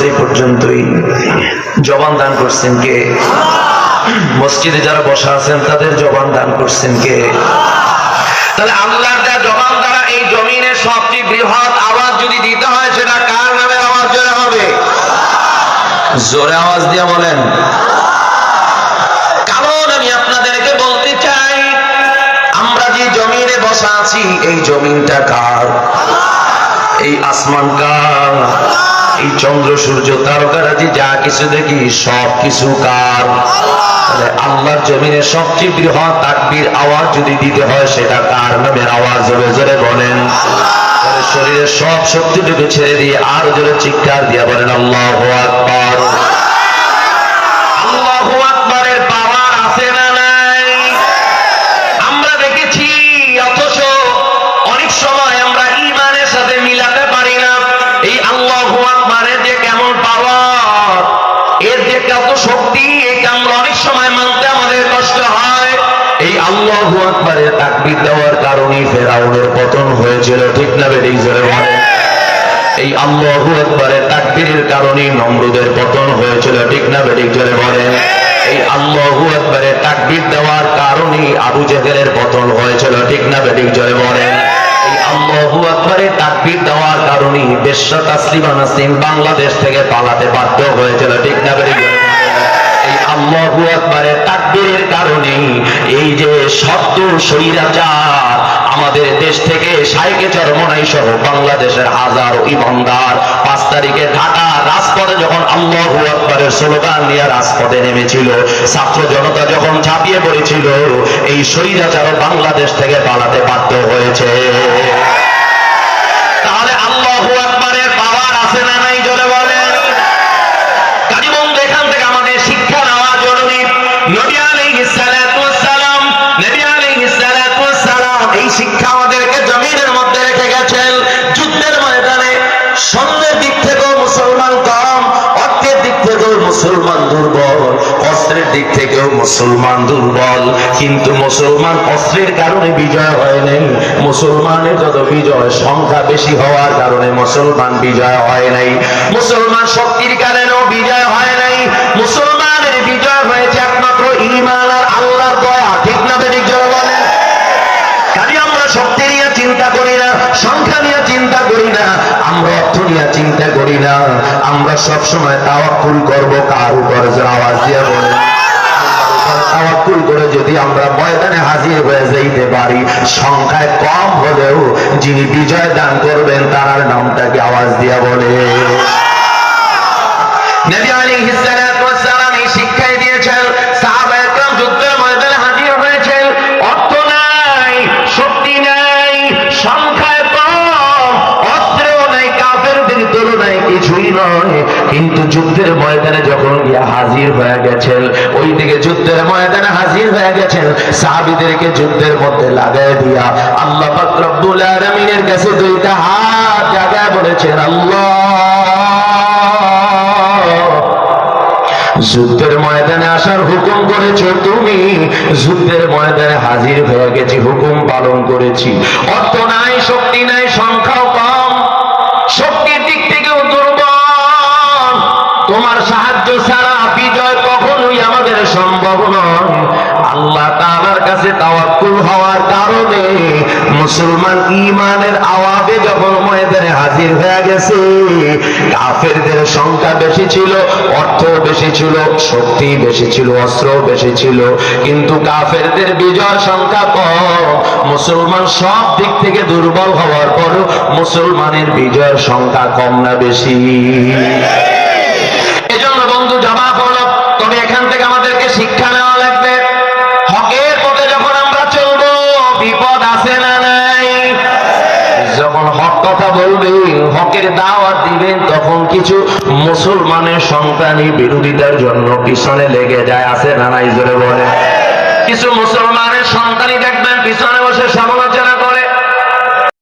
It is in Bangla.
এই পর্যন্তই। জবান দান করছেন কে? মসজিদে যারা বসা আছেন তাদের জবান দান করছেন কে? তাহলে আল্লাহর দেয়া জবান দ্বারা এই জমিনের সবচেয়ে বৃহৎ আওয়াজ যদি দিতে হয় সেটা কার নামের আওয়াজ জোরে হবে? জোরে আওয়াজ দিয়ে বলেন। কারণ আমি আপনাদেরকে বলতে চাই, আমরা যে জমিনে বসা আছি এই জমিনটা কার? এই আসমান কার? এই চন্দ্র সূর্য তারকারাজি যা কিছু দেখি সব কিছু কার? তাহলে আল্লাহর জমিনে সবচেয়ে বৃহৎ তাকবীর আওয়াজ যদি দিতে হয় সেটা কার নামের আওয়াজ? জোরে জোরে বলেন। তাহলে শরীরের সব শক্তিটুকু ছেড়ে দিয়ে আর জোরে চিৎকার দিয়ে বলেন আল্লাহু আকবার। আল্লাহু আকবারের পাওয়ার আছে না নাই? আমরা দেখেছি, অথচ অনেক সময় আমরা ঈমানের সাথে মিলাতে পারি না। এই আল্লাহু আকবারের যে কেমন পাওয়ার, এর যে কত শক্তি, এটা আমরা অনেক সময় মানতে আমাদের কষ্ট হয়। এই আল্লাহু আকবারের তাকবীর দেওয়ার কারণে ফেরাউনের পতন হয়েছিল, ঠিক না বেঠিক জোরে বলেন। এই আল্লাহু আকবারের তাকবীরের কারণে নমরুদের পতন হয়েছিল, ঠিক না বেঠিক জোরে বলেন। এই আল্লাহু আকবারের তাকবীর দেওয়ার কারণে আবু জেহেলের পতন হয়েছিল, ঠিক না বেঠিক জোরে বলেন। এই আল্লাহু আকবারের তাকবীর দেওয়ার কারণে বেশ্যা তাসলিমা নাসরিন বাংলাদেশ থেকে পালাতে বাধ্য হয়েছিল, ঠিক না বেঠিক জোরে বলেন। এই আল্লাহু আকবারের তাকবীরের কারণে এই যে শব্দ স্বৈরাচার আমাদের দেশ থেকে শাইখে চরমনাই সহ বাংলাদেশের হাজারো ইমানদার 5 তারিখে ঢাকা রাজপথে যখন আল্লাহু আকবারের স্লোগান নিয়ে রাজপথে নেমেছিল, ছাত্র জনতা যখন ঝাঁপিয়ে পড়েছিল, এই স্বৈরাচার বাংলাদেশ থেকে পালাতে বাধ্য হয়েছে। তাহলে আল্লাহু আকবারের পাওয়ার আছে না নাই জোরে বলেন। কাজীবন্ধু, এখান থেকে আমাদের শিক্ষা নেওয়া জরুরি। নবী আলাইহিস সালাতু ওয়াস সালাম, নবী আলাইহিস সালাতু ওয়াস সালাম এই শিক্ষা আমাদেরকে জমিনের মধ্যে রেখে গেছেন। যুদ্ধের ময়দানে সৈন্যের দিক থেকেও মুসলমান কম, অর্থের দিক থেকেও মুসলমান দুর্বল, অস্ত্রের দিক থেকেও মুসলমান দুর্বল, কিন্তু মুসলমান অস্ত্রের কারণে বিজয় হয় নাই। মুসলমানের যত বিজয় সংখ্যা বেশি হওয়ার কারণে মুসলমান বিজয় হয় নাই। মুসলমান শক্তির কারণেও বিজয় হয় নাই। মুসলমানের বিজয় হয়েছে একমাত্র ঈমান আর আল্লাহর দয়া, ঠিক না বেঠিক জোরে বলেন। খালি আমরা শক্তি নিয়ে চিন্তা করি না, সংখ্যা নিয়ে চিন্তা করি না, আমরা অর্থ নিয়ে চিন্তা করি না, আমরা সবসময় তাওয়াক্কুল করব কার উপর? আওয়াজ দিয়ে বলেন। তাওয়াক্কুল করে যদি আমরা ময়দানে হাজির হয়ে যাইতে পারি, সংখ্যায় কম হলেও যিনি বিজয় দান করবেন তার নামটাকে আওয়াজ দিয়ে বলে। নবী আলাইহিস সালাতু ওয়াস সালাম এই শিক্ষাই দিয়েছেন। সাহাবায়ে কেরাম যুদ্ধের ময়দানে হাজির হয়েছেন, অর্থ নাই, শক্তি নাই, সংখ্যায় কম, অস্ত্রও নাই, কাফেরদের তুলনায় কিছুই নয়, কিন্তু যুদ্ধের ময়দানে যখন গিয়া হাজির হয়ে গেছেন, ওইদিকে যুদ্ধের ময়দানে হাজির হয়ে গেছেন, সাহাবীদেরকে যুদ্ধের মধ্যে লাগায় দিয়া আল্লাহ পাক রব্বুল আলামিনের কাছে দুইটা হাত জাগায় বলেছেন, আল্লাহ, যুদ্ধের ময়দানে আসার হুকুম করেছো তুমি, যুদ্ধের ময়দানে হাজির হয়ে গেছি, হুকুম পালন করেছি। অর্থ নাই, শক্তি নাই, সংখ্যাও কম, শক্তির দিক থেকেও দুর্বল, তোমার সাহায্য ছাড়া বিজয় কখনোই আমাদের সম্ভব নয়। আল্লাহ তাআলার কাছে তাওয়াক্কুল হওয়ার কারণে মুসলমান ঈমানের আওয়াজে যখন ময়দানে হাজির হয়ে গেছে, কাফেরদের সংখ্যা বেশি ছিল, অর্থ বেশি ছিল, শক্তি বেশি ছিল, অস্ত্র বেশি ছিল, কিন্তু কাফেরদের বিজয় সংখ্যা কম। মুসলমান সব দিক থেকে দুর্বল হওয়ার পরও মুসলমানের বিজয়ের সংখ্যা কম না বেশি? এজন্য বন্ধু জবাব হলো, তবে এখান থেকে আমাদেরকে শিক্ষা নেওয়া লাগবে, হকের পথে যখন আমরা চলবো বিপদ আছে না নাই? যখন হক কথা বলবেন, হকের দাওয়াত দিবেন, তখন কিছু মুসলমানের সন্তানই বিরোধিতার জন্য পিছনে লেগে যায়, আছে না নাই জোরে বলে। কিছু মুসলমানের সন্তানই দেখবেন পিছনে বসে সমালোচনা করে,